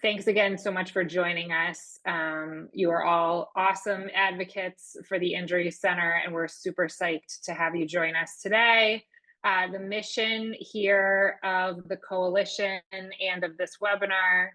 Thanks again so much for joining us. You are all awesome advocates for the Injury Center, and we're super psyched to have you join us today. The mission here of the coalition and of this webinar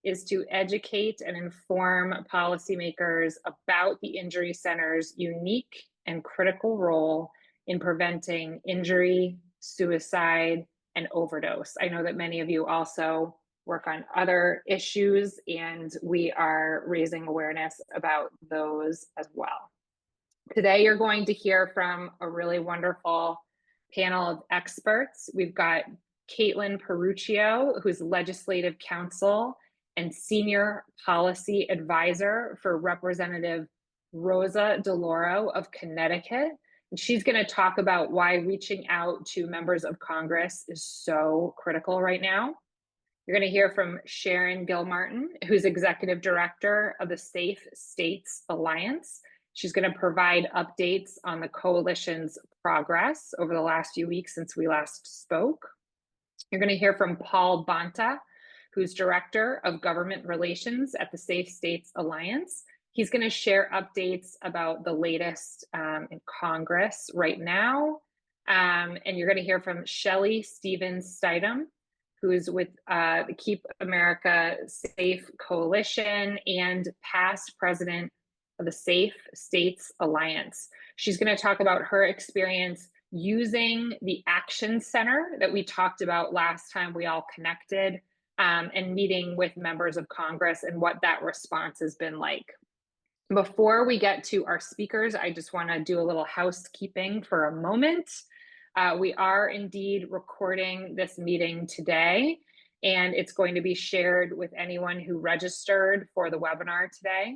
is to educate and inform policymakers about the Injury Center's unique and critical role in preventing injury, suicide, and overdose. I know that many of you also work on other issues, and we are raising awareness about those as well. Today, you're going to hear from a really wonderful panel of experts. We've got Caitlin Peruccio, who's Legislative Counsel and Senior Policy Advisor for Representative Rosa DeLauro of Connecticut. And she's going to talk about why reaching out to members of Congress is so critical right now. You're going to hear from Sharon Gilmartin, who's Executive Director of the Safe States Alliance. She's going to provide updates on the coalition's progress over the last few weeks since we last spoke. You're going to hear from Paul Bonta, who's Director of Government Relations at the Safe States Alliance. He's going to share updates about the latest in Congress right now. And you're going to hear from Shelley Stevens-Stidham, who's with the Keep America Safe Coalition and past president of the Safe States Alliance. She's going to talk about her experience using the Action Center that we talked about last time we all connected, and meeting with members of Congress and what that response has been like. Before we get to our speakers, I just want to do a little housekeeping for a moment. We are indeed recording this meeting today, and it's going to be shared with anyone who registered for the webinar today.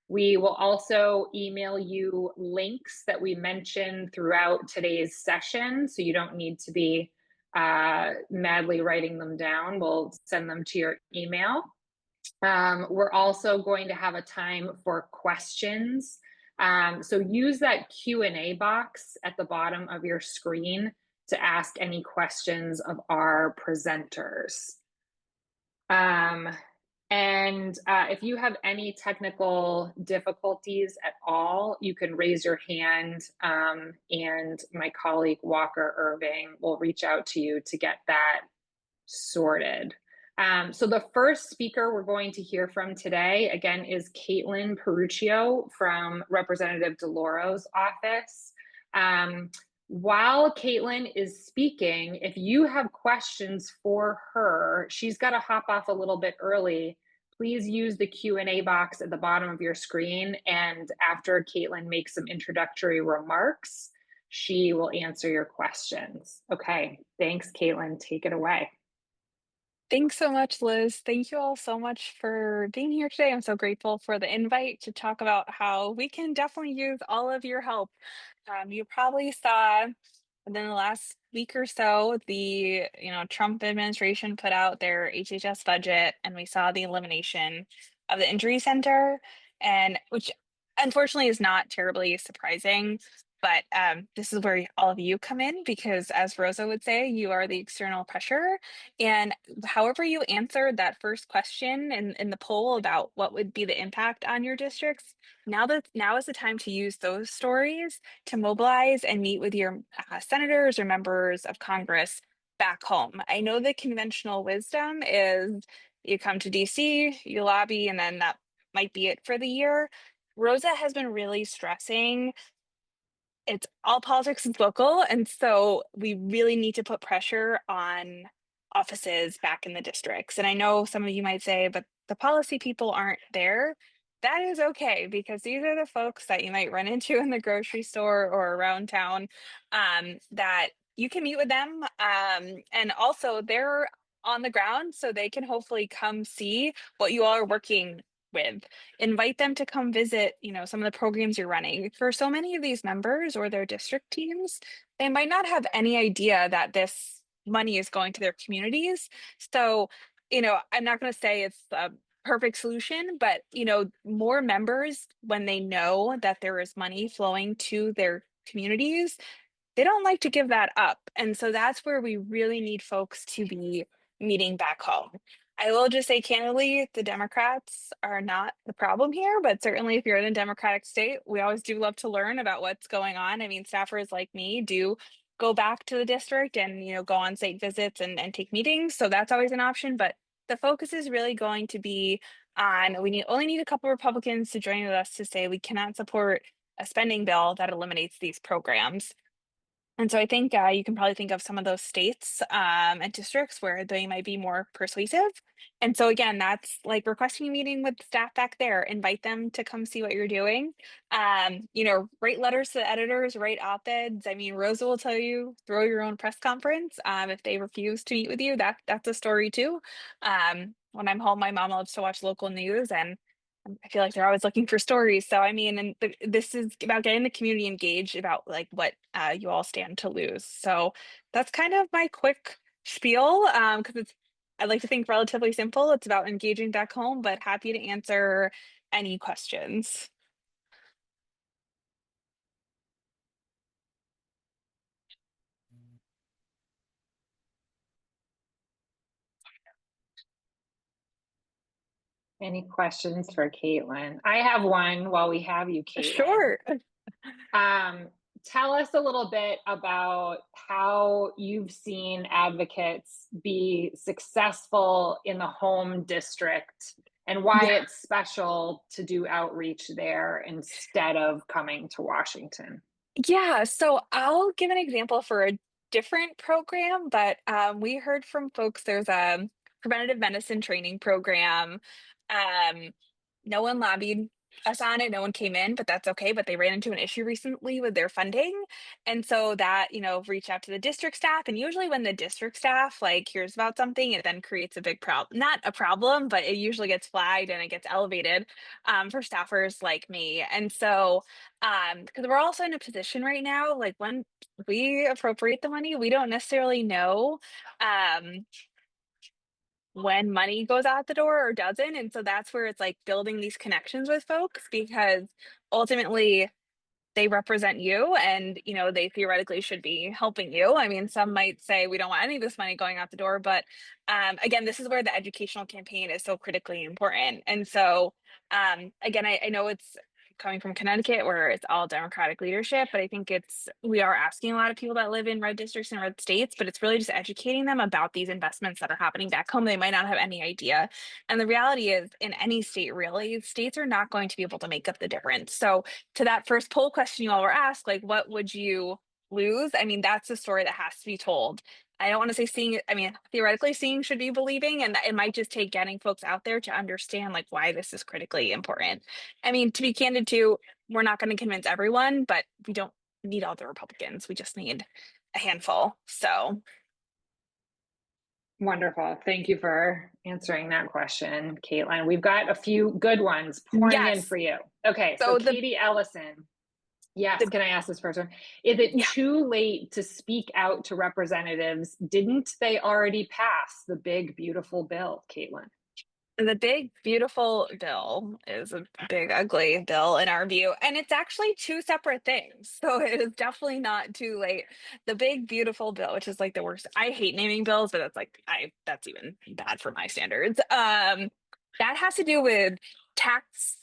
We will also email you links that we mentioned throughout today's session, so you don't need to be madly writing them down. We'll send them to your email. We're also going to have a time for questions. So use that Q&A box at the bottom of your screen to ask any questions of our presenters. If you have any technical difficulties at all, you can raise your hand, and my colleague Walker Irving will reach out to you to get that sorted. So the first speaker we're going to hear from today, again, is Caitlin Peruccio from Representative DeLauro's office. While Caitlin is speaking, if you have questions for her, she's got to hop off a little bit early. Please use the Q&A box at the bottom of your screen, and after Caitlin makes some introductory remarks, she will answer your questions. Okay, thanks, Caitlin. Take it away. Thanks so much, Liz. Thank you all so much for being here today. I'm so grateful for the invite to talk about how we can definitely use all of your help. You probably saw within the last week or so, the Trump administration put out their HHS budget, and we saw the elimination of the Injury Center, and which unfortunately is not terribly surprising. But this is where all of you come in, because as Rosa would say, you are the external pressure. And however you answered that first question in the poll about what would be the impact on your districts, now is the time to use those stories to mobilize and meet with your senators or members of Congress back home. I know the conventional wisdom is you come to DC, you lobby, and then that might be it for the year. Rosa has been really stressing it's all politics is local, and so we really need to put pressure on offices back in the districts. And I know some of you might say, but the policy people aren't there. That is okay, because these are the folks that you might run into in the grocery store or around town, that you can meet with them. And also they're on the ground, so they can hopefully come see what you all are working with. Invite them to come visit, some of the programs you're running. For so many of these members or their district teams, they might not have any idea that this money is going to their communities. So, I'm not going to say it's a perfect solution, but, more members, when they know that there is money flowing to their communities, they don't like to give that up. And so that's where we really need folks to be meeting back home. I will just say candidly, the Democrats are not the problem here, but certainly if you're in a Democratic state, we always do love to learn about what's going on. I mean, staffers like me do go back to the district and, go on site visits and take meetings. So that's always an option. But the focus is really going to be on only need a couple Republicans to join with us to say we cannot support a spending bill that eliminates these programs. And so I think you can probably think of some of those states and districts where they might be more persuasive. And so again, that's like requesting a meeting with staff back there, invite them to come see what you're doing. Write letters to the editors, write op-eds. I mean, Rosa will tell you, throw your own press conference. If they refuse to meet with you, that's a story too. When I'm home, my mom loves to watch local news and I feel like they're always looking for stories. So I mean, and this is about getting the community engaged about like what you all stand to lose. So that's kind of my quick spiel because it's I like to think relatively simple. It's about engaging back home, but happy to answer any questions. Any questions for Caitlin? I have one while we have you, Caitlin. Sure. Um, Tell us a little bit about how you've seen advocates be successful in the home district and why Yeah. it's special to do outreach there instead of coming to Washington. Yeah, so I'll give an example for a different program, but we heard from folks there's a preventative medicine training program. Um, no one lobbied us on it, no one came in, but that's okay. But they ran into an issue recently with their funding. And so that, reached out to the district staff. And usually when the district staff like hears about something, it then creates a big problem, not a problem, but it usually gets flagged and it gets elevated for staffers like me. And so because we're also in a position right now, like when we appropriate the money, we don't necessarily know um when money goes out the door or doesn't. And so that's where it's like building these connections with folks because ultimately they represent you and they theoretically should be helping you. I mean, some might say we don't want any of this money going out the door, but again, this is where the educational campaign is so critically important. And so again, I know it's coming from Connecticut where it's all Democratic leadership, but I think we are asking a lot of people that live in red districts and red states, but it's really just educating them about these investments that are happening back home. They might not have any idea. And the reality is in any state, really, states are not going to be able to make up the difference. So to that first poll question you all were asked, like, what would you lose? I mean, that's a story that has to be told. I don't want to say seeing, I mean, theoretically, seeing should be believing, and it might just take getting folks out there to understand, like, why this is critically important. I mean, to be candid, too, we're not going to convince everyone, but we don't need all the Republicans. We just need a handful. So, Wonderful. Thank you for answering that question, Caitlin. We've got a few good ones pouring in yes. for you. Okay, so So, Katie Ellison. Yes, the, can I ask this first one? Is it yeah. too late to speak out to representatives? Didn't they already pass the big, beautiful bill, Caitlin? The big, beautiful bill is a big, ugly bill in our view. And it's actually two separate things. So it is definitely not too late. The big, beautiful bill, which is like the worst. I hate naming bills, but that's even bad for my standards. That has to do with tax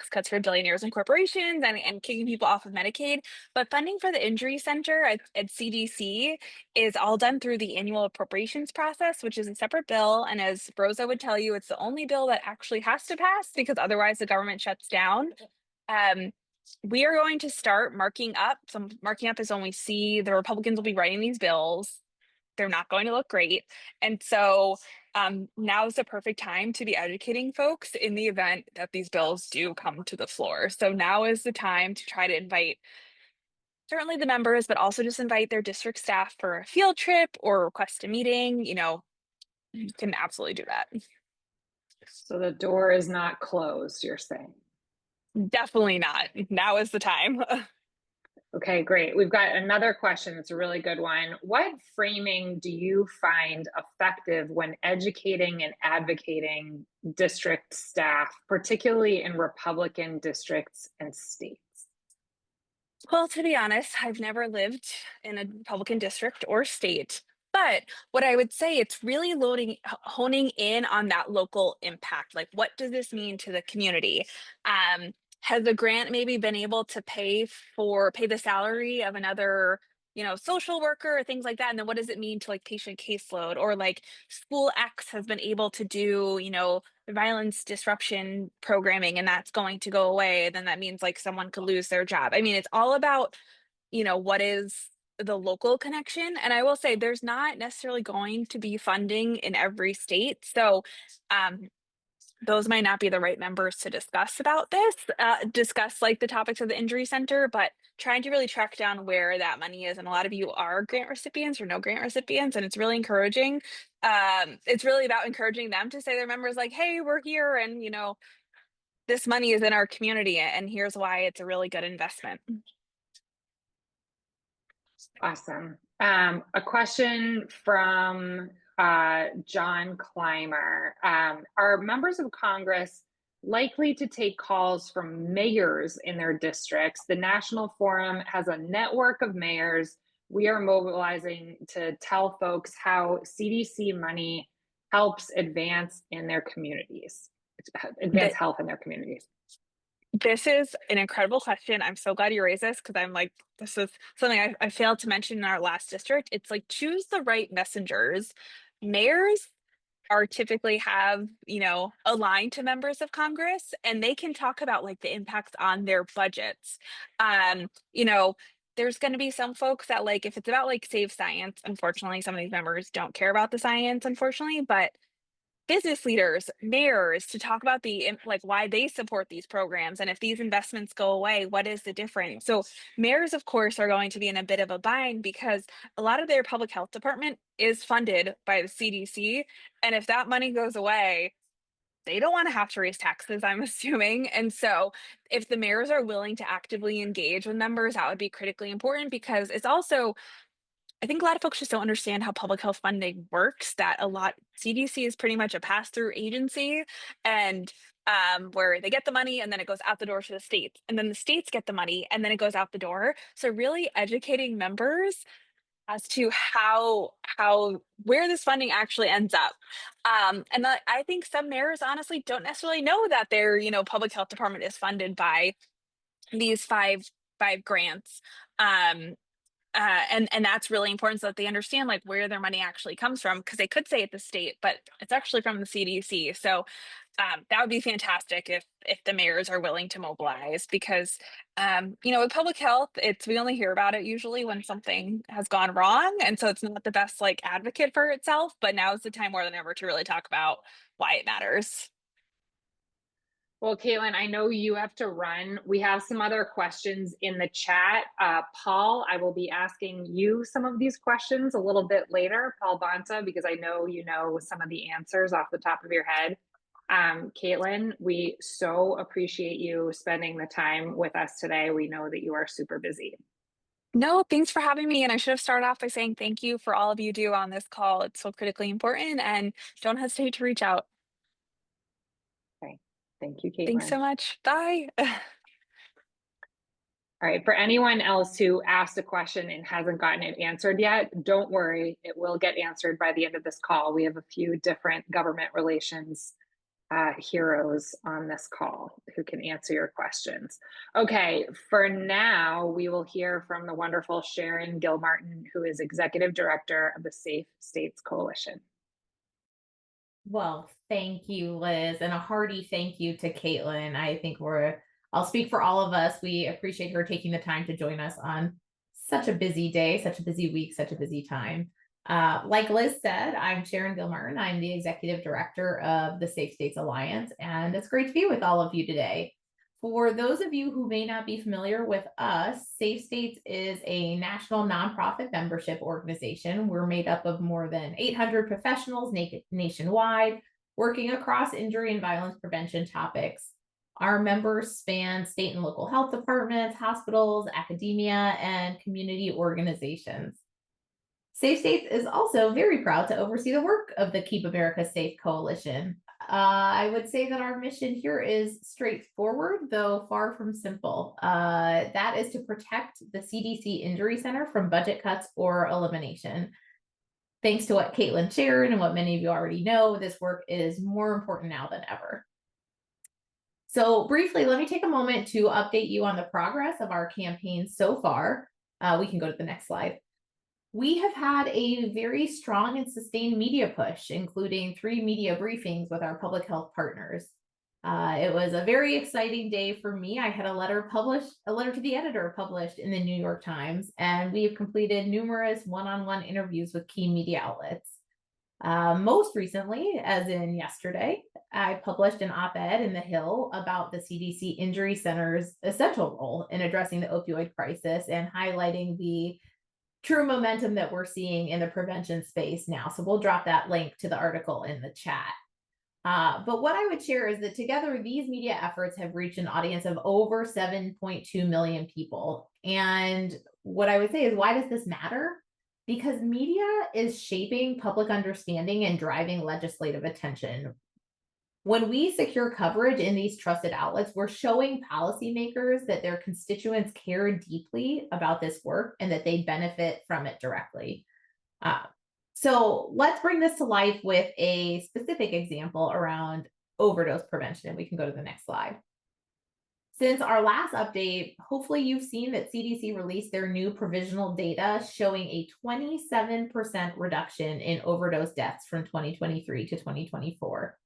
cuts for billionaires and corporations and kicking people off of Medicaid. But funding for the injury center at CDC is all done through the annual appropriations process, which is a separate bill. And as Rosa would tell you, it's the only bill that actually has to pass because otherwise the government shuts down. Um, we are going to start marking up. So marking up is when we see the Republicans will be writing these bills. They're not going to look great. And so now is the perfect time to be educating folks in the event that these bills do come to the floor. So now is the time to try to invite certainly the members, but also just invite their district staff for a field trip or request a meeting. You can absolutely do that. So the door is not closed, you're saying. Definitely not. Now is the time. Okay, great. We've got another question. It's a really good one. What framing do you find effective when educating and advocating district staff, particularly in Republican districts and states? Well, to be honest, I've never lived in a Republican district or state. But what I would say, it's really honing in on that local impact. Like, what does this mean to the community? Um, has the grant maybe been able to pay the salary of another, social worker or things like that? And then what does it mean to like patient caseload? Or like school X has been able to do, the violence disruption programming, and that's going to go away. Then that means like someone could lose their job. I mean, it's all about, what is the local connection. And I will say there's not necessarily going to be funding in every state. So um, those might not be the right members to discuss like the topics of the injury center, but trying to really track down where that money is. And a lot of you are grant recipients or no grant recipients, and it's really encouraging. It's really about encouraging them to say to their members, like, hey, we're here, and this money is in our community, and here's why it's a really good investment. Awesome. A question from John Clymer. Are members of Congress likely to take calls from mayors in their districts? The National Forum has a network of mayors. We are mobilizing to tell folks how CDC money helps advance health in their communities. This is an incredible question. I'm so glad you raised this, because I'm like, this is something I failed to mention in our last district. It's like, choose the right messengers. Mayors are typically have, aligned to members of Congress, and they can talk about like the impacts on their budgets. Um, you know, there's going to be some folks that, like, if it's about like save science, unfortunately, some of these members don't care about the science, unfortunately, but business leaders, mayors, to talk about like why they support these programs, and if these investments go away, what is the difference? So mayors, of course, are going to be in a bit of a bind, because a lot of their public health department is funded by the CDC, and if that money goes away, they don't want to have to raise taxes, I'm assuming. And so if the mayors are willing to actively engage with members, that would be critically important, because it's also, I think a lot of folks just don't understand how public health funding works, that CDC is pretty much a pass-through agency, and where they get the money and then it goes out the door to the states, and then the states get the money and then it goes out the door. So really educating members as to how where this funding actually ends up. I think some mayors honestly don't necessarily know that their, public health department is funded by these five grants. Um, and that's really important, so that they understand like where their money actually comes from, because they could say it's the state, but it's actually from the CDC. So that would be fantastic if the mayors are willing to mobilize, because with public health, we only hear about it usually when something has gone wrong, and so it's not the best like advocate for itself. But now is the time more than ever to really talk about why it matters. Well, Caitlin, I know you have to run. We have some other questions in the chat. Paul, I will be asking you some of these questions a little bit later, Paul Bonta, because I know you know some of the answers off the top of your head. Caitlin, we so appreciate you spending the time with us today. We know that you are super busy. No, thanks for having me. And I should have started off by saying thank you for all of you do on this call. It's so critically important, and don't hesitate to reach out. Okay. Thank you, Thanks Caitlin. so much. Bye. All right, for anyone else who asked a question and hasn't gotten it answered yet, don't worry, it will get answered by the end of this call. We have a few different government relations heroes on this call who can answer your questions. Okay, for now, we will hear from the wonderful Sharon Gilmartin, who is Executive Director of the Safe States Coalition. Well, thank you, Liz, and a hearty thank you to Caitlin. I think I'll speak for all of us. We appreciate her taking the time to join us on such a busy day, such a busy week, such a busy time. Like Liz said, I'm Sharon Gilmartin. I'm the Executive Director of the Safe States Alliance, and it's great to be with all of you today. For those of you who may not be familiar with us, Safe States is a national nonprofit membership organization. We're made up of more than 800 professionals nationwide, working across injury and violence prevention topics. Our members span state and local health departments, hospitals, academia, and community organizations. Safe States is also very proud to oversee the work of the Keep America Safe Coalition. I would say that our mission here is straightforward, though far from simple. That is to protect the CDC Injury Center from budget cuts or elimination. Thanks to what Caitlin shared and what many of you already know, this work is more important now than ever. So briefly, let me take a moment to update you on the progress of our campaign so far. We can go to the next slide. We have had a very strong and sustained media push, including 3 media briefings with our public health partners. It was a very exciting day for me. I had a letter to the editor published in the New York Times, and we have completed numerous one-on-one interviews with key media outlets. Most recently, as in yesterday, I published an op-ed in The Hill about the CDC Injury Center's essential role in addressing the opioid crisis and highlighting the true momentum that we're seeing in the prevention space now. So we'll drop that link to the article in the chat. But what I would share is that together, these media efforts have reached an audience of over 7.2 million people. And what I would say is, why does this matter? Because media is shaping public understanding and driving legislative attention. When we secure coverage in these trusted outlets, we're showing policymakers that their constituents care deeply about this work and that they benefit from it directly. So let's bring this to life with a specific example around overdose prevention. We can go to the next slide. Since our last update, hopefully you've seen that CDC released their new provisional data showing a 27% reduction in overdose deaths from 2023 to 2024.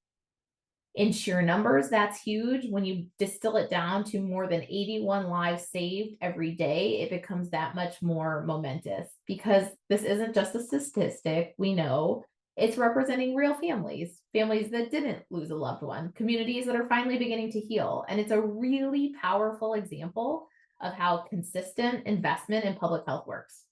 In sheer numbers, that's huge. When you distill it down to more than 81 lives saved every day, it becomes that much more momentous, because this isn't just a statistic. We know it's representing real families that didn't lose a loved one, communities that are finally beginning to heal. And it's a really powerful example of how consistent investment in public health works.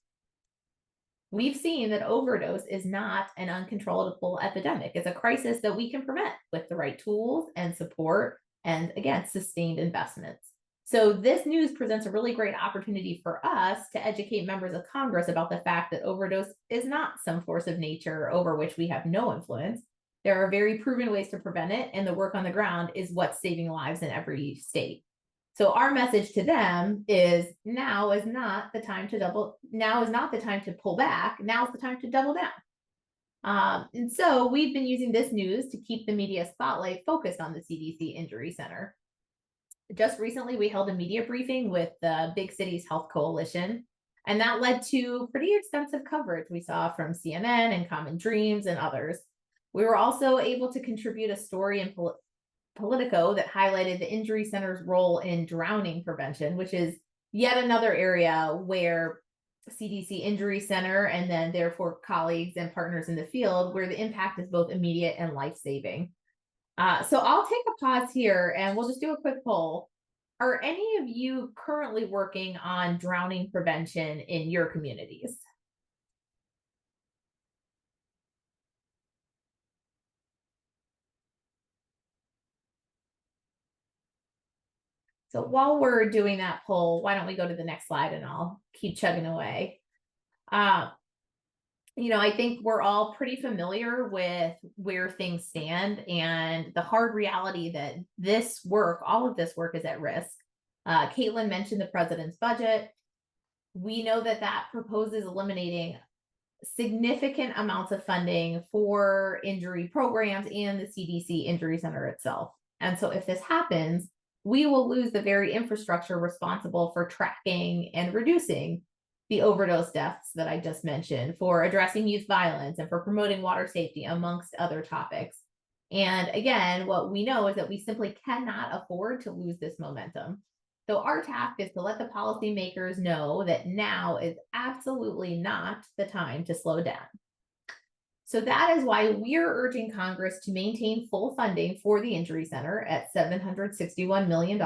We've seen that overdose is not an uncontrollable epidemic. It's a crisis that we can prevent with the right tools and support and, again, sustained investments. So this news presents a really great opportunity for us to educate members of Congress about the fact that overdose is not some force of nature over which we have no influence. There are very proven ways to prevent it, and the work on the ground is what's saving lives in every state. So our message to them is, now is not the time to pull back. Now is the time to double down. And so we've been using this news to keep the media spotlight focused on the CDC Injury Center. Just recently, we held a media briefing with the Big Cities Health Coalition, and that led to pretty extensive coverage we saw from CNN and Common Dreams and others. We were also able to contribute a story in Politico that highlighted the Injury Center's role in drowning prevention, which is yet another area where CDC Injury Center and then therefore colleagues and partners in the field, where the impact is both immediate and life-saving. So I'll take a pause here and we'll just do a quick poll. Are any of you currently working on drowning prevention in your communities? So while we're doing that poll, why don't we go to the next slide and I'll keep chugging away. I think we're all pretty familiar with where things stand and the hard reality that all of this work is at risk. Caitlin mentioned the president's budget. We know that proposes eliminating significant amounts of funding for injury programs and the CDC Injury Center itself. And so if this happens, we will lose the very infrastructure responsible for tracking and reducing the overdose deaths that I just mentioned, for addressing youth violence and for promoting water safety, amongst other topics. And again, what we know is that we simply cannot afford to lose this momentum. So our task is to let the policymakers know that now is absolutely not the time to slow down. So that is why we're urging Congress to maintain full funding for the Injury Center at $761 million.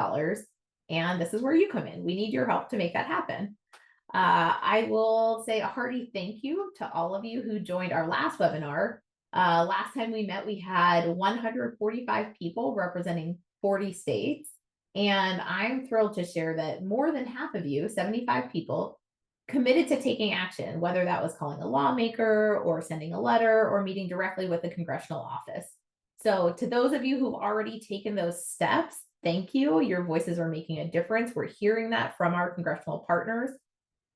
And this is where you come in. We need your help to make that happen. I will say a hearty thank you to all of you who joined our last webinar. Last time we met, we had 145 people representing 40 states. And I'm thrilled to share that more than half of you, 75 people, committed to taking action, whether that was calling a lawmaker or sending a letter or meeting directly with the congressional office. So to those of you who've already taken those steps, thank you. Your voices are making a difference. We're hearing that from our congressional partners.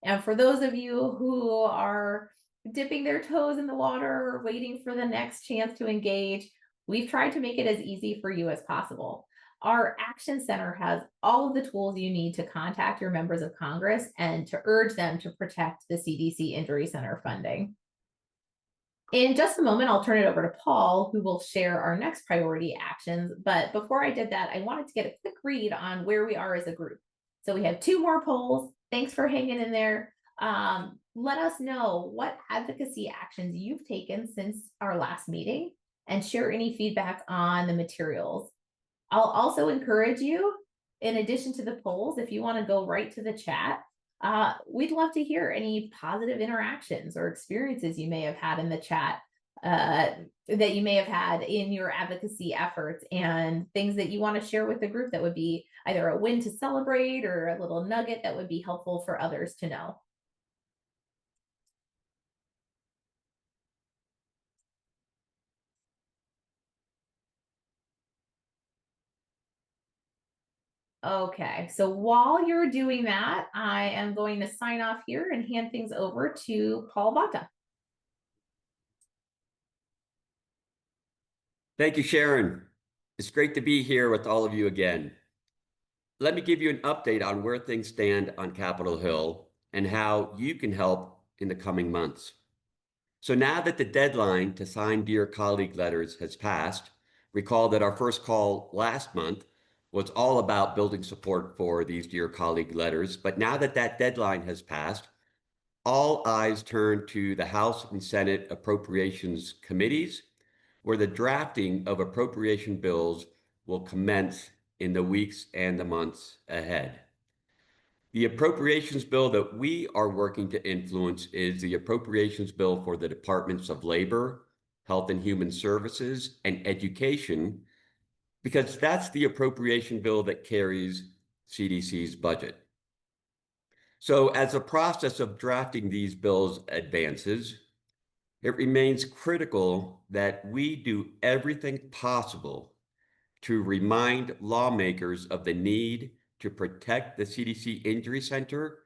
And for those of you who are dipping their toes in the water or waiting for the next chance to engage. We've tried to make it as easy for you as possible. Our Action Center has all of the tools you need to contact your members of Congress and to urge them to protect the CDC Injury Center funding. In just a moment, I'll turn it over to Paul, who will share our next priority actions. But before I did that, I wanted to get a quick read on where we are as a group. So we have 2 more polls. Thanks for hanging in there. Let us know what advocacy actions you've taken since our last meeting and share any feedback on the materials. I'll also encourage you, in addition to the polls, if you want to go right to the chat, we'd love to hear any positive interactions or experiences you may have had in the chat, that you may have had in your advocacy efforts, and things that you want to share with the group that would be either a win to celebrate or a little nugget that would be helpful for others to know. Okay, so while you're doing that, I am going to sign off here and hand things over to Paul Baca. Thank you, Sharon. It's great to be here with all of you again. Let me give you an update on where things stand on Capitol Hill and how you can help in the coming months. So now that the deadline to sign Dear Colleague letters has passed, recall that our first call last month was all about building support for these Dear Colleague letters. But now that that deadline has passed, all eyes turn to the House and Senate Appropriations Committees, where the drafting of appropriation bills will commence in the weeks and the months ahead. The appropriations bill that we are working to influence is the appropriations bill for the Departments of Labor, Health and Human Services, and Education, because that's the appropriation bill that carries CDC's budget. So as the process of drafting these bills advances, it remains critical that we do everything possible to remind lawmakers of the need to protect the CDC Injury Center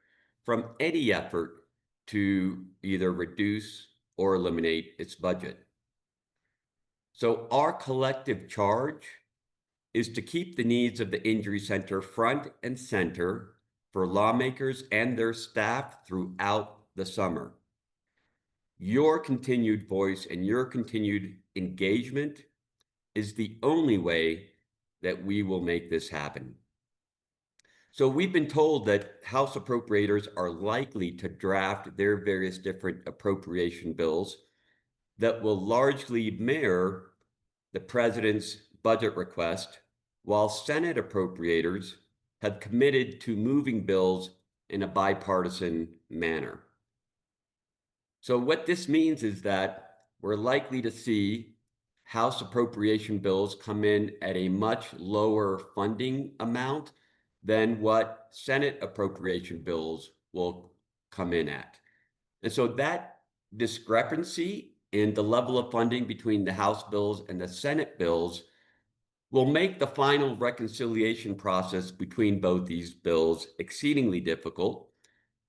from any effort to either reduce or eliminate its budget. So our collective charge is to keep the needs of the Injury Center front and center for lawmakers and their staff throughout the summer. Your continued voice and your continued engagement is the only way that we will make this happen. So we've been told that House appropriators are likely to draft their various different appropriation bills that will largely mirror the president's budget request, while Senate appropriators have committed to moving bills in a bipartisan manner. So what this means is that we're likely to see House appropriation bills come in at a much lower funding amount than what Senate appropriation bills will come in at. And so that discrepancy in the level of funding between the House bills and the Senate bills will make the final reconciliation process between both these bills exceedingly difficult,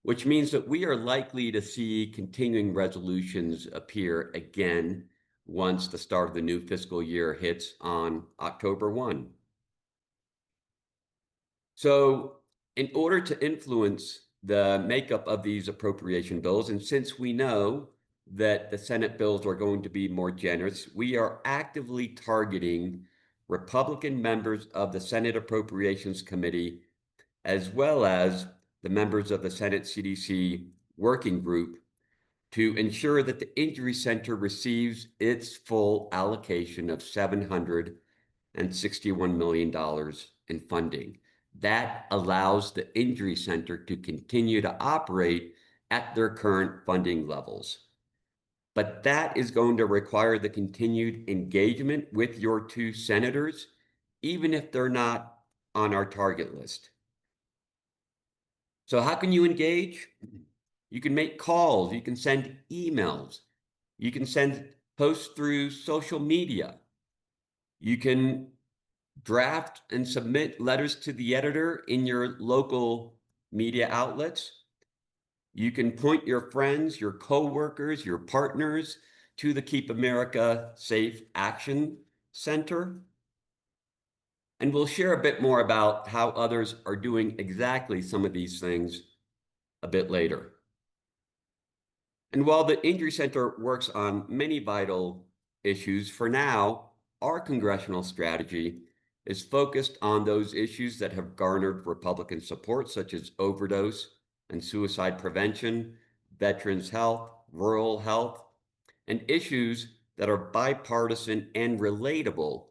which means that we are likely to see continuing resolutions appear again once the start of the new fiscal year hits on October 1. So in order to influence the makeup of these appropriation bills, and since we know that the Senate bills are going to be more generous, we are actively targeting Republican members of the Senate Appropriations Committee, as well as the members of the Senate CDC Working Group, to ensure that the Injury Center receives its full allocation of $761 million in funding. That allows the Injury Center to continue to operate at their current funding levels. But that is going to require the continued engagement with your 2 senators, even if they're not on our target list. So how can you engage? You can make calls, you can send emails, you can send posts through social media, you can draft and submit letters to the editor in your local media outlets. You can point your friends, your coworkers, your partners to the Keep America Safe Action Center. And we'll share a bit more about how others are doing exactly some of these things a bit later. And while the Injury Center works on many vital issues, for now, our congressional strategy is focused on those issues that have garnered Republican support, such as overdose and suicide prevention, veterans health, rural health, and issues that are bipartisan and relatable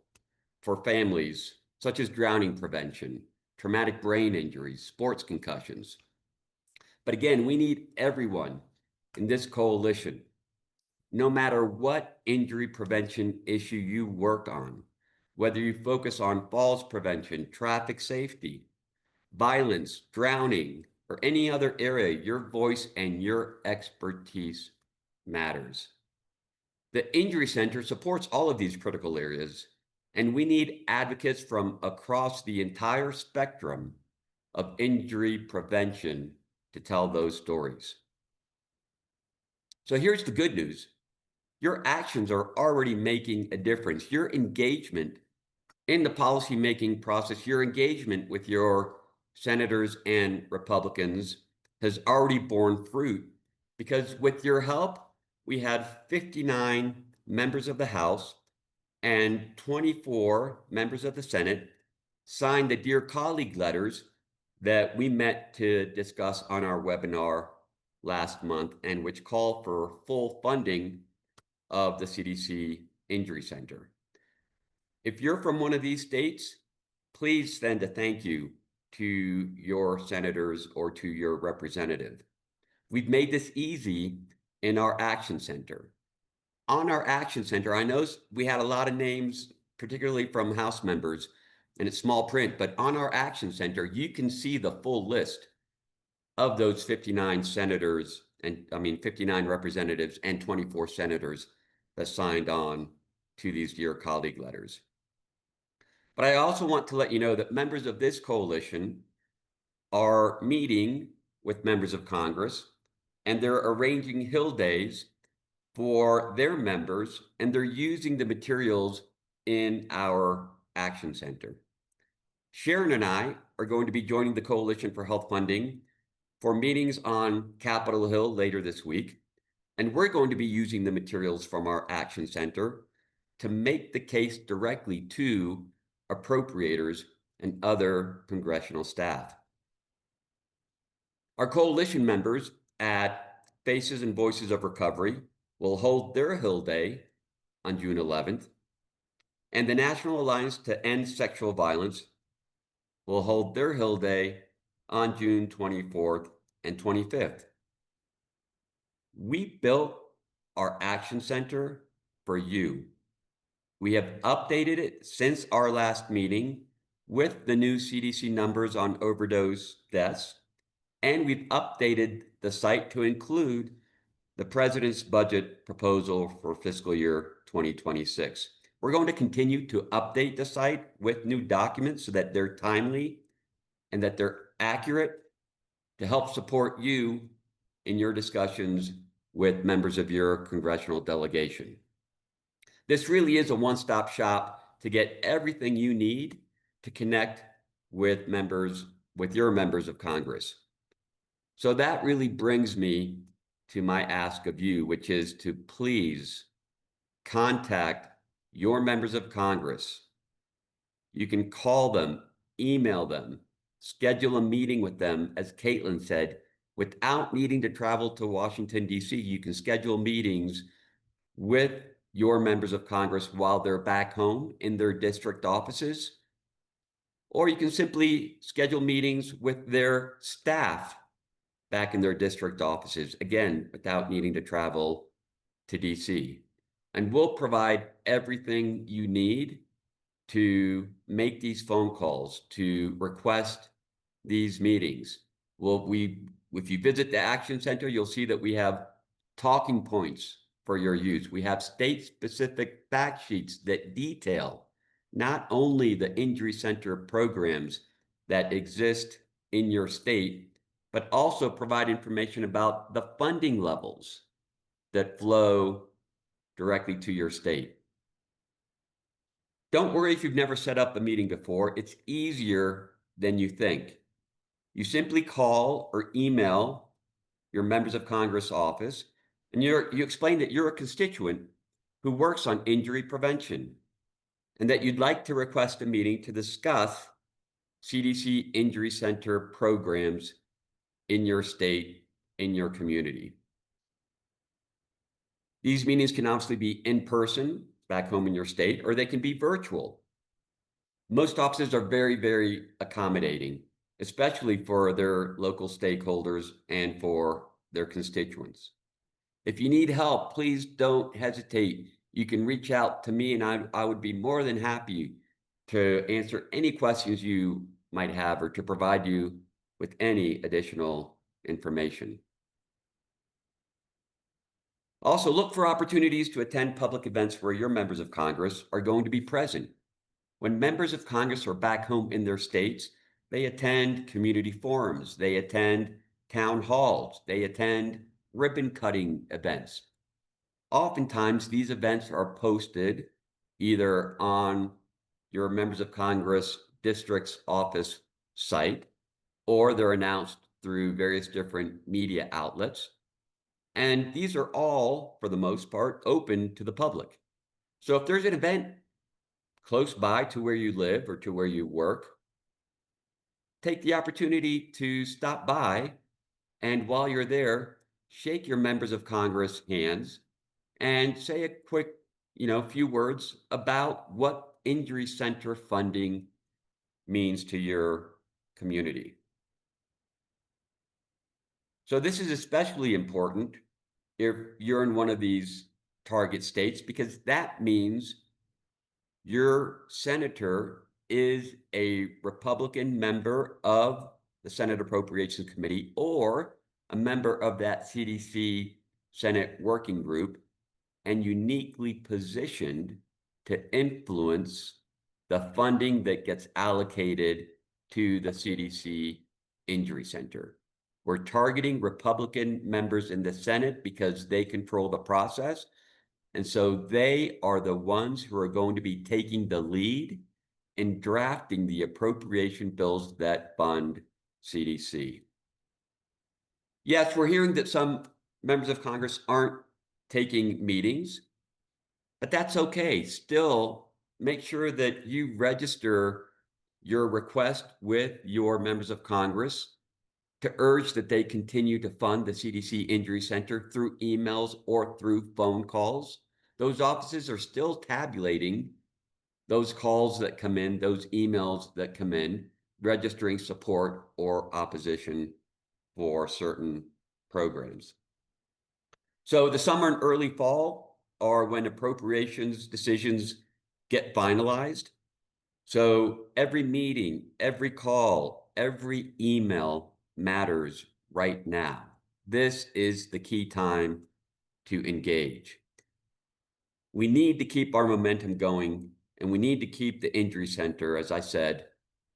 for families, such as drowning prevention, traumatic brain injuries, sports concussions. But again, we need everyone in this coalition, no matter what injury prevention issue you work on, whether you focus on falls prevention, traffic safety, violence, drowning, or any other area, your voice and your expertise matters. The Injury Center supports all of these critical areas, and we need advocates from across the entire spectrum of injury prevention to tell those stories. So here's the good news. Your actions are already making a difference. Your engagement in the policymaking process, your engagement with your senators and Republicans has already borne fruit, because with your help, we had 59 members of the House and 24 members of the Senate sign the Dear Colleague letters that we met to discuss on our webinar last month, and which call for full funding of the CDC Injury Center. If you're from one of these states, please send a thank you to your senators or to your representative. We've made this easy in our Action Center. On our Action Center, I know we had a lot of names, particularly from House members, and it's small print, but on our Action Center, you can see the full list of those 59 senators, and 59 representatives and 24 senators that signed on to these Dear Colleague letters. But I also want to let you know that members of this coalition are meeting with members of Congress, and they're arranging Hill Days for their members, and they're using the materials in our Action Center. Sharon and I are going to be joining the Coalition for Health Funding for meetings on Capitol Hill later this week, and we're going to be using the materials from our Action Center to make the case directly to appropriators and other congressional staff. Our coalition members at Faces and Voices of Recovery will hold their Hill Day on June 11th, and the National Alliance to End Sexual Violence will hold their Hill Day on June 24th and 25th. We built our Action Center for you. We have updated it since our last meeting with the new CDC numbers on overdose deaths, and we've updated the site to include the President's budget proposal for fiscal year 2026. We're going to continue to update the site with new documents so that they're timely and that they're accurate to help support you in your discussions with members of your congressional delegation. This really is a one-stop shop to get everything you need to connect with your members of Congress. So that really brings me to my ask of you, which is to please contact your members of Congress. You can call them, email them, schedule a meeting with them, as Caitlin said, without needing to travel to Washington, D.C. You can schedule meetings with your members of Congress while they're back home in their district offices, or you can simply schedule meetings with their staff back in their district offices, again, without needing to travel to DC. And we'll provide everything you need to make these phone calls, to request these meetings. If you visit the Action Center, you'll see that we have talking points for your use. We have state-specific fact sheets that detail not only the Injury Center programs that exist in your state, but also provide information about the funding levels that flow directly to your state. Don't worry if you've never set up a meeting before. It's easier than you think. You simply call or email your members of Congress office, and you explain that you're a constituent who works on injury prevention and that you'd like to request a meeting to discuss CDC Injury Center programs in your state, in your community. These meetings can obviously be in person back home in your state, or they can be virtual. Most offices are very, very accommodating, especially for their local stakeholders and for their constituents. If you need help, please don't hesitate. You can reach out to me, and I would be more than happy to answer any questions you might have or to provide you with any additional information. Also, look for opportunities to attend public events where your members of Congress are going to be present. When members of Congress are back home in their states, they attend community forums, they attend town halls, they attend ribbon-cutting events. Oftentimes, these events are posted either on your members of Congress district's office site, or they're announced through various different media outlets. And these are all, for the most part, open to the public. So if there's an event close by to where you live or to where you work, take the opportunity to stop by, and while you're there, shake your members of Congress hands and say a quick, few words about what injury center funding means to your community. So this is especially important if you're in one of these target states, because that means your senator is a Republican member of the Senate Appropriations Committee or a member of that CDC Senate working group and uniquely positioned to influence the funding that gets allocated to the CDC Injury Center. We're targeting Republican members in the Senate because they control the process. And so they are the ones who are going to be taking the lead in drafting the appropriation bills that fund CDC. Yes, we're hearing that some members of Congress aren't taking meetings, but that's okay. Still, make sure that you register your request with your members of Congress to urge that they continue to fund the CDC Injury Center through emails or through phone calls. Those offices are still tabulating those calls that come in, those emails that come in, registering support or opposition for certain programs. So the summer and early fall are when appropriations decisions get finalized. So every meeting, every call, every email matters right now. This is the key time to engage. We need to keep our momentum going, and we need to keep the Injury Center, as I said,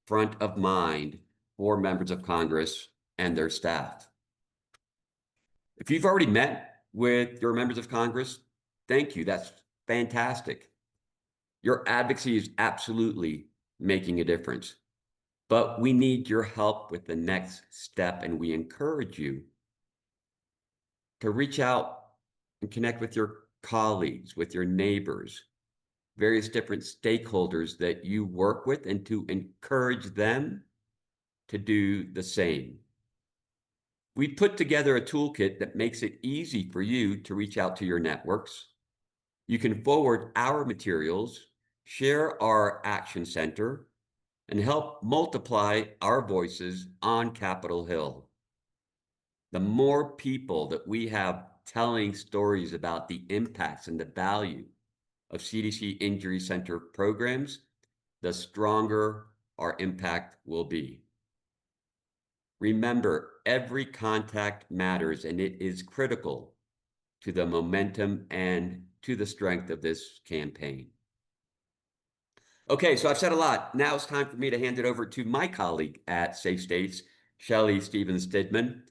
front of mind for members of Congress and their staff. If you've already met with your members of Congress, thank you. That's fantastic. Your advocacy is absolutely making a difference. But we need your help with the next step, and we encourage you to reach out and connect with your colleagues, with your neighbors, various different stakeholders that you work with, and to encourage them to do the same. We put together a toolkit that makes it easy for you to reach out to your networks. You can forward our materials, share our action center, and help multiply our voices on Capitol Hill. The more people that we have telling stories about the impacts and the value of CDC Injury Center programs, the stronger our impact will be. Remember, every contact matters, and it is critical to the momentum and to the strength of this campaign. Okay, so I've said a lot. Now it's time for me to hand it over to my colleague at Safe States, Shelley Stevens Stidman.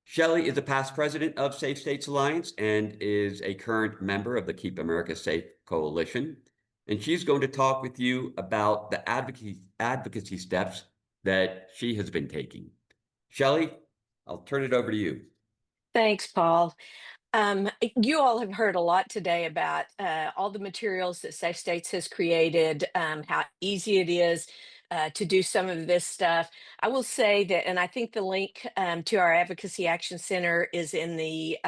Shelley is a past president of Safe States Alliance and is a current member of the Keep America Safe Coalition. And she's going to talk with you about the advocacy steps that she has been taking. Shelley, I'll turn it over to you. Thanks, Paul. You all have heard a lot today about all the materials that Safe States has created, how easy it is to do some of this stuff. I will say that, and I think the link to our Advocacy Action Center is in the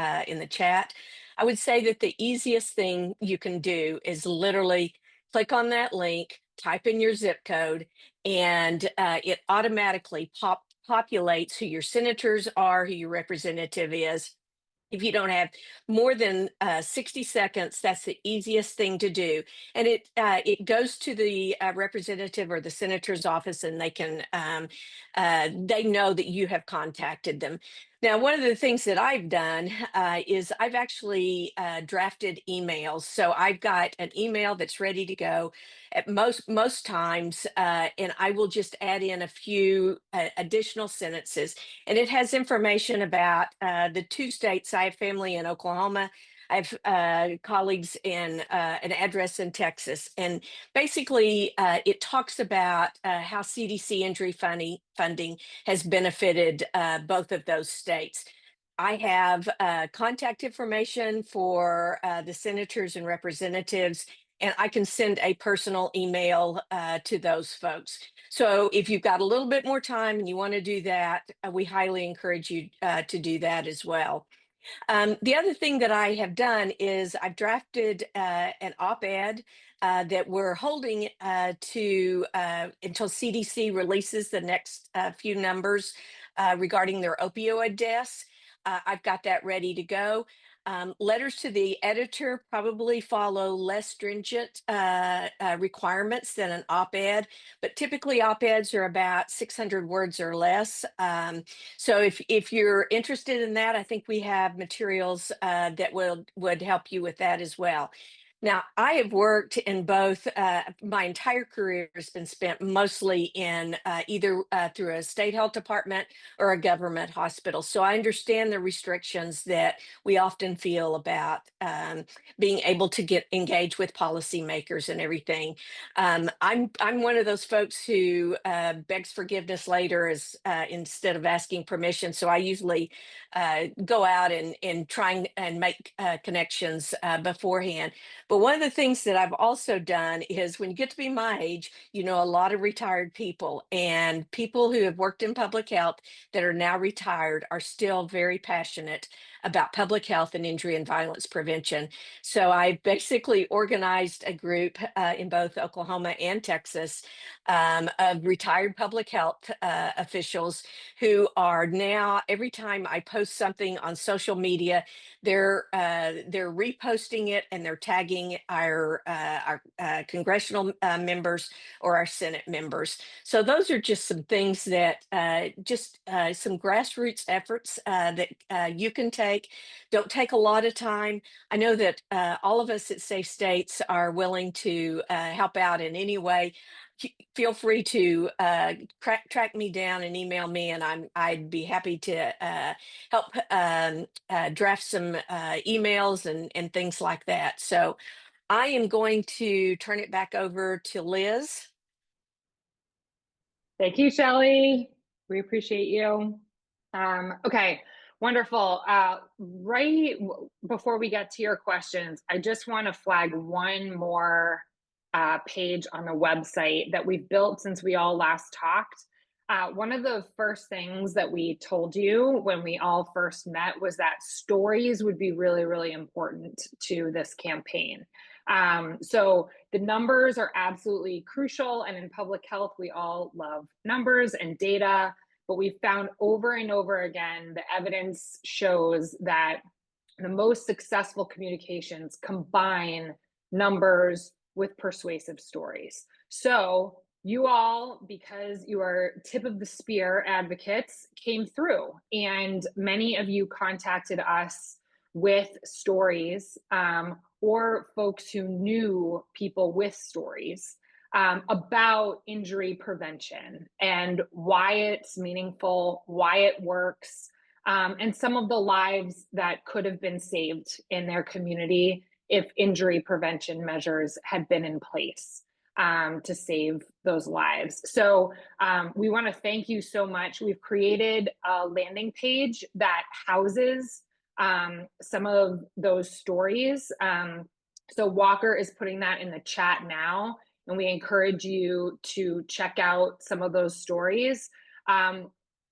chat. I would say that the easiest thing you can do is literally click on that link, type in your zip code, and it automatically populates who your senators are, who your representative is. If you don't have more than 60 seconds, that's the easiest thing to do. And it goes to the representative or the senator's office, and they know that you have contacted them. Now, one of the things that I've done is I've actually drafted emails. So I've got an email that's ready to go at most times, and I will just add in a few additional sentences. And it has information about the two states. I have family in Oklahoma. I have colleagues in an address in Texas. And basically, it talks about how CDC injury funding has benefited both of those states. I have contact information for the senators and representatives, and I can send a personal email to those folks. So if you've got a little bit more time and you want to do that, we highly encourage you to do that as well. The other thing that I have done is I've drafted an op-ed that we're holding until CDC releases the next few numbers regarding their opioid deaths. I've got that ready to go. Letters to the editor probably follow less stringent requirements than an op-ed, but typically op-eds are about 600 words or less. So if you're interested in that, I think we have materials that would help you with that as well. Now, I have worked in both, my entire career has been spent mostly in either through a state health department or a government hospital. So I understand the restrictions that we often feel about being able to get engaged with policymakers and everything. I'm one of those folks who begs forgiveness later instead of asking permission. So I usually go out and try and make connections beforehand. But one of the things that I've also done is when you get to be my age, you know, a lot of retired people and people who have worked in public health that are now retired are still very passionate about public health and injury and violence prevention. So I basically organized a group in both Oklahoma and Texas of retired public health officials who are now, every time I post something on social media, they're reposting it and they're tagging our congressional members or our Senate members. So those are just some things that some grassroots efforts that you can take. Don't take a lot of time. I know that all of us at Safe States are willing to help out in any way. Feel free to track me down and email me, and I'd be happy to help draft some emails and things like that. So I am going to turn it back over to Liz. Thank you, Shelley. We appreciate you. Okay, wonderful. Right before we get to your questions, I just want to flag one more page on the website that we've built since we all last talked. One of the first things that we told you when we all first met was that stories would be really, really important to this campaign. So the numbers are absolutely crucial. And in public health, we all love numbers and data, but we've found over and over again, the evidence shows that the most successful communications combine numbers with persuasive stories. So you all, because you are tip of the spear advocates, came through, and many of you contacted us with stories or folks who knew people with stories. about injury prevention and why it's meaningful, why it works, and some of the lives that could have been saved in their community if injury prevention measures had been in place to save those lives. So we want to thank you so much. We've created a landing page that houses some of those stories. So Walker is putting that in the chat now, and we encourage you to check out some of those stories.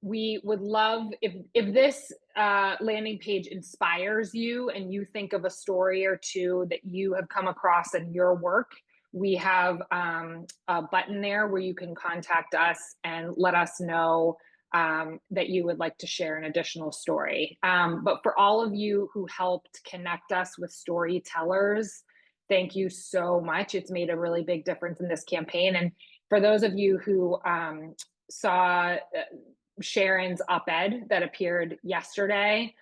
We would love if this landing page inspires you and you think of a story or two that you have come across in your work. We have a button there where you can contact us and let us know that you would like to share an additional story. But for all of you who helped connect us with storytellers, thank you so much. It's made a really big difference in this campaign. And for those of you who saw Sharon's op-ed that appeared yesterday,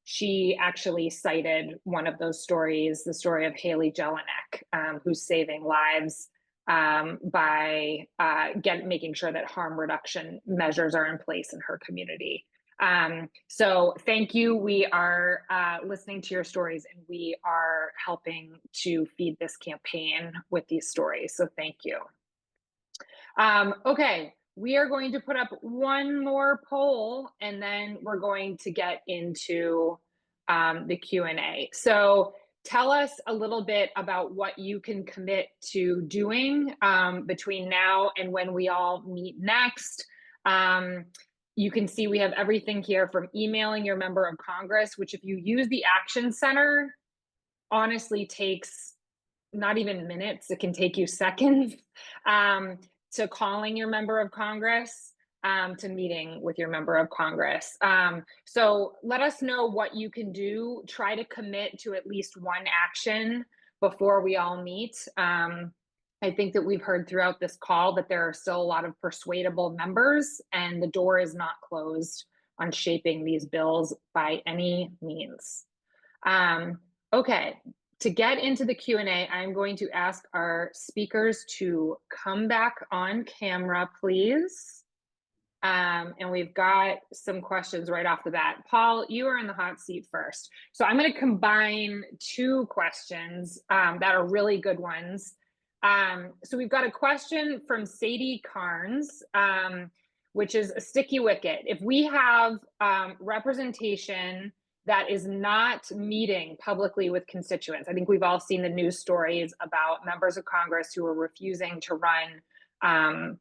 she actually cited one of those stories, the story of Haley Jelinek, who's saving lives by making sure that harm reduction measures are in place in her community. So thank you. We are listening to your stories, and we are helping to feed this campaign with these stories. So thank you. Okay, we are going to put up one more poll, and then we're going to get into the Q&A. So tell us a little bit about what you can commit to doing between now and when we all meet next. You can see we have everything here from emailing your member of Congress, which if you use the Action Center, honestly takes not even minutes, it can take you seconds, to calling your member of Congress, to meeting with your member of Congress. So let us know what you can do. Try to commit to at least one action before we all meet. I think that we've heard throughout this call that there are still a lot of persuadable members, and the door is not closed on shaping these bills by any means. Okay, to get into the Q&A, I'm going to ask our speakers to come back on camera, please. And we've got some questions right off the bat. Paul, you are in the hot seat first. So I'm going to combine two questions that are really good ones. So we've got a question from Sadie Carnes, which is a sticky wicket. If we have representation that is not meeting publicly with constituents, I think we've all seen the news stories about members of Congress who are refusing to run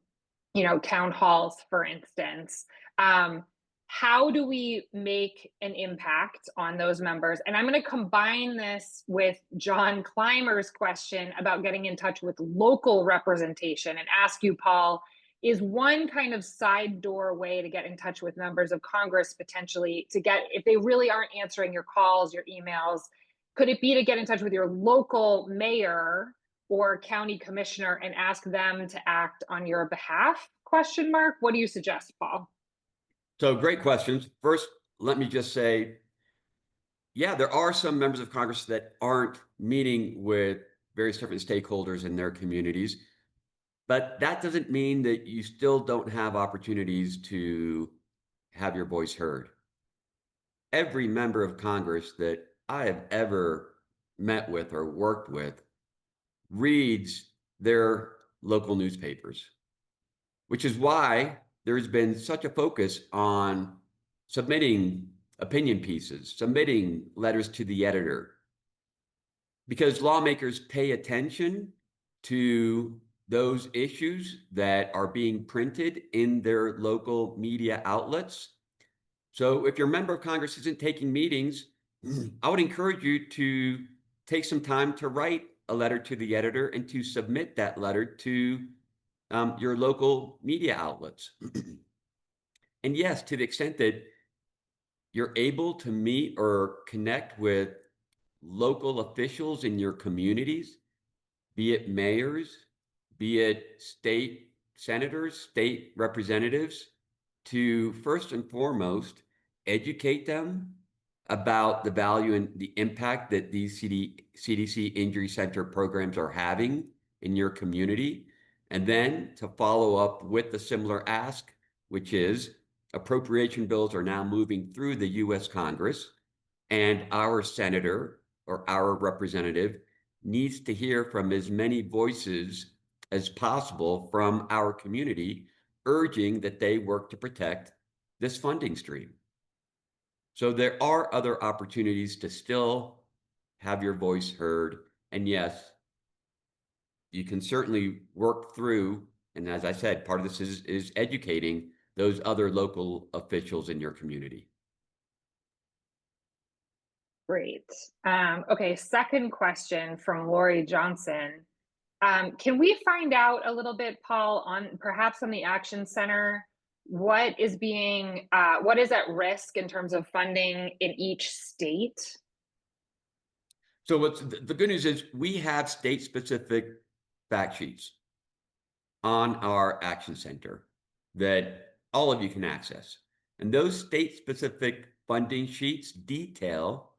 town halls, for instance. How do we make an impact on those members? And I'm going to combine this with John Clymer's question about getting in touch with local representation and ask you, Paul, is one kind of side door way to get in touch with members of Congress potentially to get, if they really aren't answering your calls, your emails, could it be to get in touch with your local mayor or county commissioner and ask them to act on your behalf? ? What do you suggest, Paul? So great questions. First, let me just say, yeah, there are some members of Congress that aren't meeting with various different stakeholders in their communities, but that doesn't mean that you still don't have opportunities to have your voice heard. Every member of Congress that I have ever met with or worked with reads their local newspapers, which is why there's been such a focus on submitting opinion pieces, submitting letters to the editor, because lawmakers pay attention to those issues that are being printed in their local media outlets. So if your member of Congress isn't taking meetings, I would encourage you to take some time to write a letter to the editor and to submit that letter to your local media outlets. And yes, to the extent that you're able to meet or connect with local officials in your communities, be it mayors, be it state senators, state representatives, to first and foremost educate them about the value and the impact that these CDC Injury Center programs are having in your community, and then to follow up with the similar ask, which is appropriation bills are now moving through the US Congress, and our senator or our representative needs to hear from as many voices as possible from our community, urging that they work to protect this funding stream. So there are other opportunities to still have your voice heard. And yes, you can certainly work through, and as I said, part of this is educating those other local officials in your community. Great. Okay, second question from Lori Johnson. Can we find out a little bit, Paul, on perhaps on the Action Center, what is at risk in terms of funding in each state? So what's the good news is we have state-specific fact sheets on our Action Center that all of you can access. And those state-specific funding sheets detail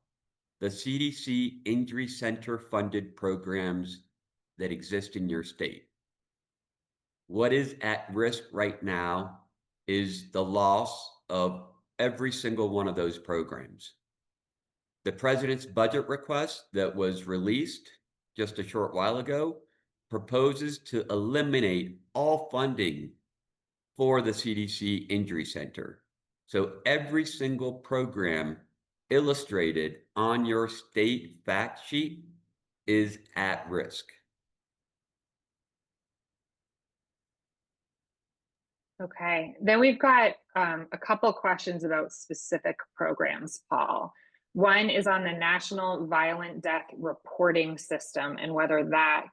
the CDC Injury Center funded programs that exist in your state. What is at risk right now is the loss of every single one of those programs. The president's budget request that was released just a short while ago proposes to eliminate all funding for the CDC Injury Center. So every single program illustrated on your state fact sheet is at risk. Okay, then we've got a couple questions about specific programs, Paul. One is on the National Violent Death Reporting System and whether that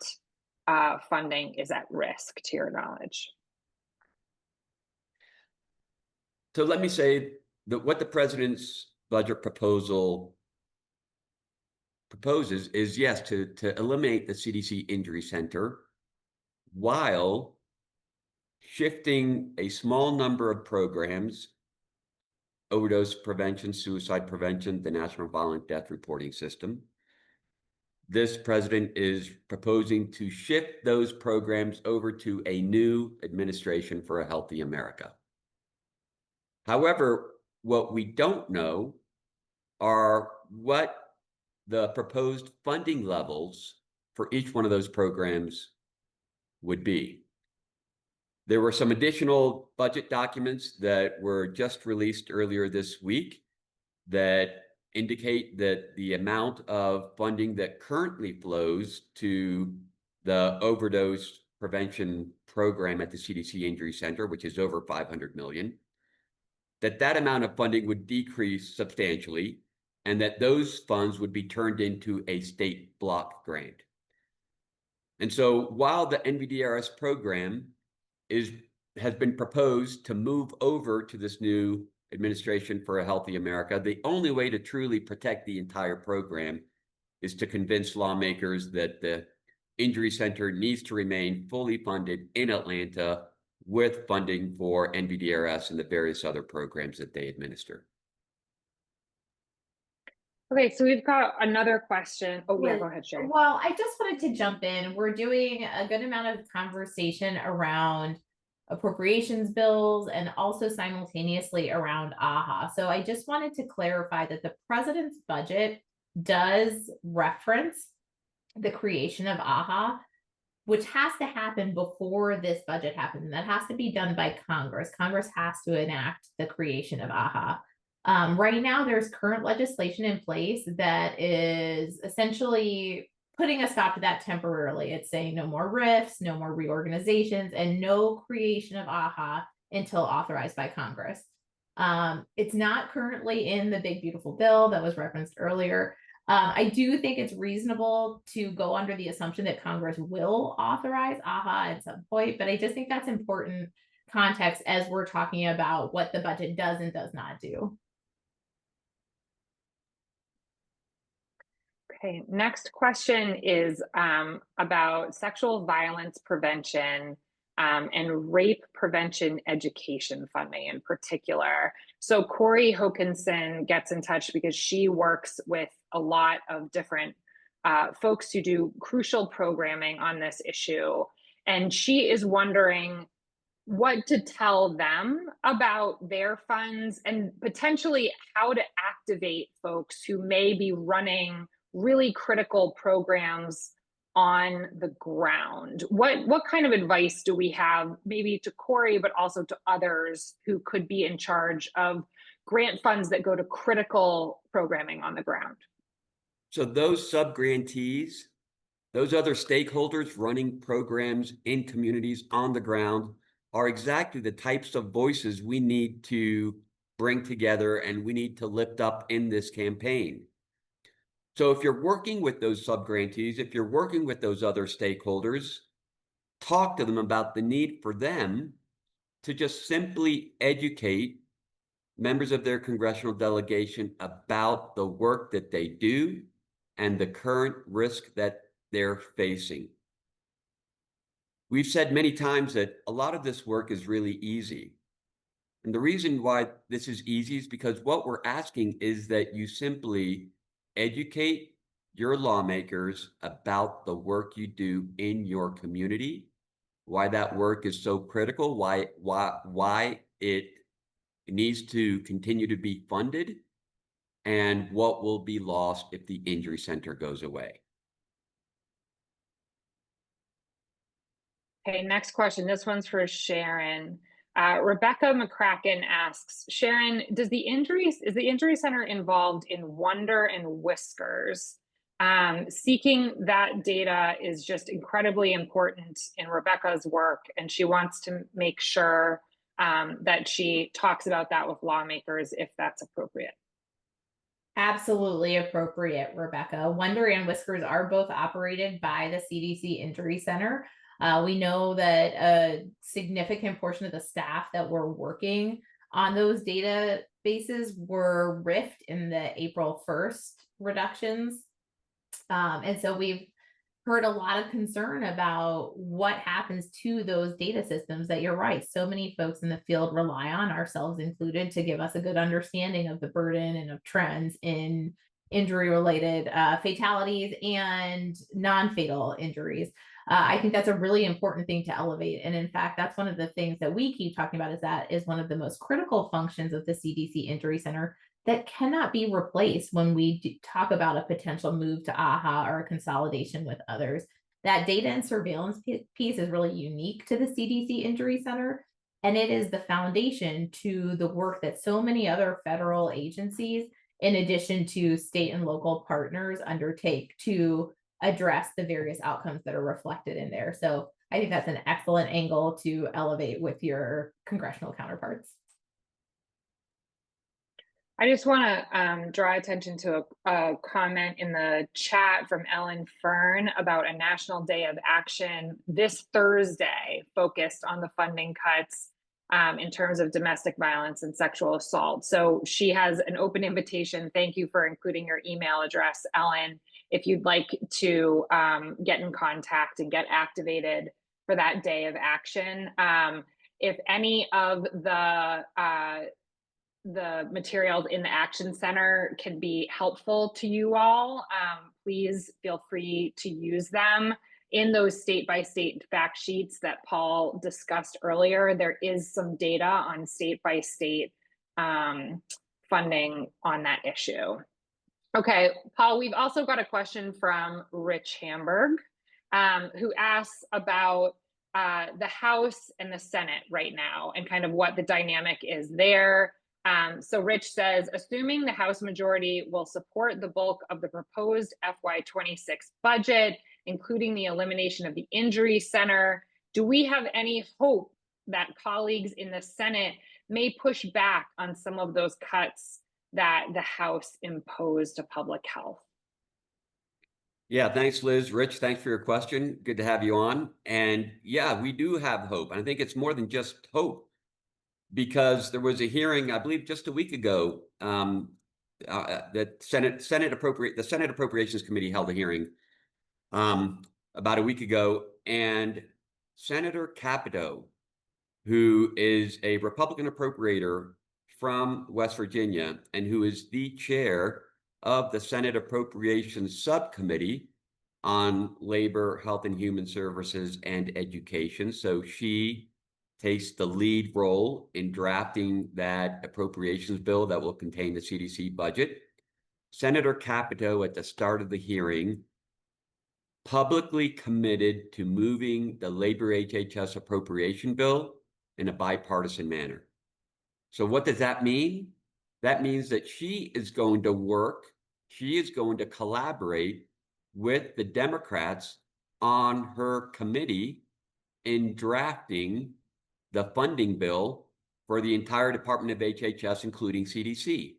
funding is at risk, to your knowledge. So let me say that what the president's budget proposal proposes is, yes, to eliminate the CDC Injury Center while shifting a small number of programs, overdose prevention, suicide prevention, the National Violent Death Reporting System. This president is proposing to shift those programs over to a new administration for a healthy America. However, what we don't know are what the proposed funding levels for each one of those programs would be. There were some additional budget documents that were just released earlier this week that indicate that the amount of funding that currently flows to the overdose prevention program at the CDC Injury Center, which is over $500 million, that amount of funding would decrease substantially, and that those funds would be turned into a state block grant. And so while the NVDRS program has been proposed to move over to this new administration for a healthy America, the only way to truly protect the entire program is to convince lawmakers that the Injury Center needs to remain fully funded in Atlanta with funding for NVDRS and the various other programs that they administer. Okay, so we've got another question. Oh, yeah, go ahead, Shay. Well, I just wanted to jump in. We're doing a good amount of conversation around appropriations bills and also simultaneously around AHA. So I just wanted to clarify that the president's budget does reference the creation of AHA, which has to happen before this budget happens. And that has to be done by Congress. Congress has to enact the creation of AHA. Right now, there's current legislation in place that is essentially putting a stop to that temporarily. It's saying no more RIFs, no more reorganizations, and no creation of AHA until authorized by Congress. It's not currently in the big, beautiful bill that was referenced earlier. I do think it's reasonable to go under the assumption that Congress will authorize AHA at some point, but I just think that's important context as we're talking about what the budget does and does not do. Okay, next question is about sexual violence prevention and rape prevention education funding in particular. So Corey Hokinson gets in touch because she works with a lot of different folks who do crucial programming on this issue. And she is wondering what to tell them about their funds and potentially how to activate folks who may be running really critical programs on the ground. What kind of advice do we have, maybe to Corey, but also to others who could be in charge of grant funds that go to critical programming on the ground? So those sub-grantees, those other stakeholders running programs in communities on the ground are exactly the types of voices we need to bring together and we need to lift up in this campaign. So if you're working with those sub-grantees, if you're working with those other stakeholders, talk to them about the need for them to just simply educate members of their congressional delegation about the work that they do and the current risk that they're facing. We've said many times that a lot of this work is really easy. And the reason why this is easy is because what we're asking is that you simply educate your lawmakers about the work you do in your community, why that work is so critical, why it needs to continue to be funded, and what will be lost if the injury center goes away. Okay, next question. This one's for Sharon. Rebecca McCracken asks, Sharon, is the injury center involved in Wonder and Whiskers? Seeking that data is just incredibly important in Rebecca's work, and she wants to make sure that she talks about that with lawmakers if that's appropriate. Absolutely appropriate, Rebecca. Wonder and Whiskers are both operated by the CDC Injury Center. We know that a significant portion of the staff that were working on those databases were RIFed in the April 1st reductions. And so we've heard a lot of concern about what happens to those data systems that you're right. So many folks in the field rely on, ourselves included, to give us a good understanding of the burden and of trends in injury-related fatalities and non-fatal injuries. I think that's a really important thing to elevate. And in fact, that's one of the things that we keep talking about, is that is one of the most critical functions of the CDC Injury Center that cannot be replaced when we talk about a potential move to AHA or a consolidation with others. That data and surveillance piece is really unique to the CDC Injury Center, and it is the foundation to the work that so many other federal agencies, in addition to state and local partners, undertake to address the various outcomes that are reflected in there. So I think that's an excellent angle to elevate with your congressional counterparts. I just want to draw attention to a comment in the chat from Ellen Fern about a National Day of Action this Thursday focused on the funding cuts in terms of domestic violence and sexual assault. So she has an open invitation. Thank you for including your email address, Ellen, if you'd like to get in contact and get activated for that day of action. If any of the materials in the Action Center can be helpful to you all, please feel free to use them. In those state-by-state fact sheets that Paul discussed earlier, there is some data on state-by-state funding on that issue. Okay, Paul, we've also got a question from Rich Hamburg, who asks about the House and the Senate right now and kind of what the dynamic is there. So Rich says, assuming the House majority will support the bulk of the proposed FY26 budget, including the elimination of the Injury Center, do we have any hope that colleagues in the Senate may push back on some of those cuts that the House imposed to public health? Yeah, thanks, Liz. Rich, thanks for your question. Good to have you on. And yeah, we do have hope. And I think it's more than just hope, because there was a hearing, I believe, just a week ago. The Senate Appropriations Committee held a hearing about a week ago, and Senator Capito, who is a Republican appropriator from West Virginia and who is the chair of the Senate Appropriations Subcommittee, on labor, health and human services, and education. So she takes the lead role in drafting that appropriations bill that will contain the CDC budget. Senator Capito, at the start of the hearing, publicly committed to moving the labor HHS appropriation bill in a bipartisan manner. So what does that mean? That means that she is going to collaborate with the Democrats on her committee in drafting the funding bill for the entire Department of HHS, including CDC.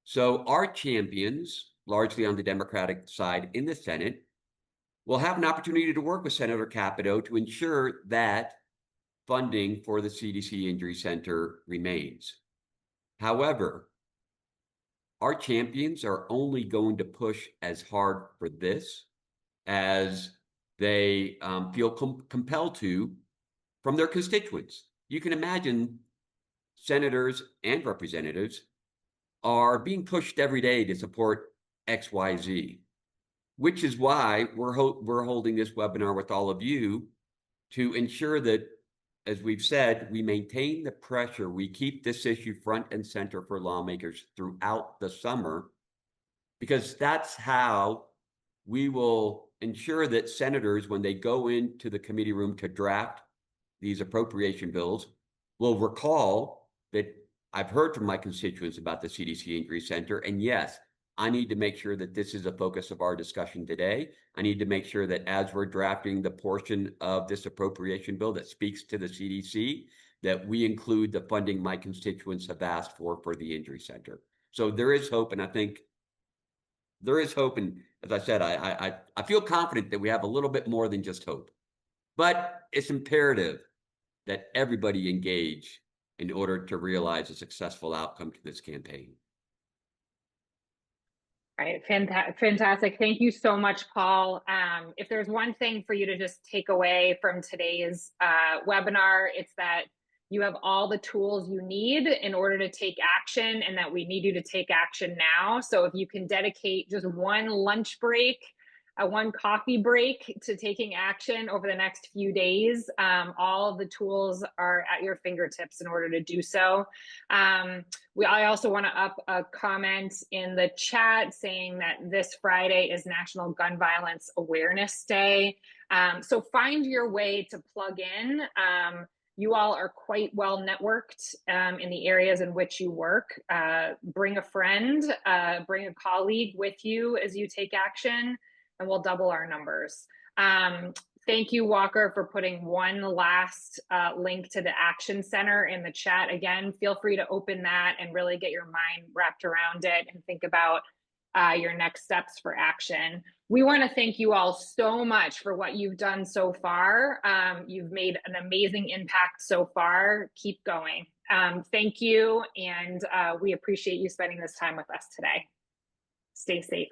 So our champions, largely on the Democratic side in the Senate, will have an opportunity to work with Senator Capito to ensure that funding for the CDC Injury Center remains. However, our champions are only going to push as hard for this as they feel compelled to from their constituents. You can imagine senators and representatives are being pushed every day to support XYZ, which is why we're holding this webinar with all of you to ensure that, as we've said, we maintain the pressure. We keep this issue front and center for lawmakers throughout the summer, because that's how we will ensure that senators, when they go into the committee room to draft these appropriation bills, will recall that I've heard from my constituents about the CDC Injury Center. And yes, I need to make sure that this is a focus of our discussion today. I need to make sure that as we're drafting the portion of this appropriation bill that speaks to the CDC, that we include the funding my constituents have asked for the Injury Center. So there is hope, and I think there is hope. And as I said, I feel confident that we have a little bit more than just hope. But it's imperative that everybody engage in order to realize a successful outcome to this campaign. All right, fantastic. Thank you so much, Paul. If there's one thing for you to just take away from today's webinar, it's that you have all the tools you need in order to take action, and that we need you to take action now. So if you can dedicate just one lunch break, one coffee break to taking action over the next few days, all of the tools are at your fingertips in order to do so. I also want to up a comment in the chat saying that this Friday is National Gun Violence Awareness Day. So find your way to plug in. You all are quite well networked in the areas in which you work. Bring a friend, bring a colleague with you as you take action, and we'll double our numbers. Thank you, Walker, for putting one last link to the Action Center in the chat. Again, feel free to open that and really get your mind wrapped around it and think about your next steps for action. We want to thank you all so much for what you've done so far. You've made an amazing impact so far. Keep going. Thank you, and we appreciate you spending this time with us today. Stay safe.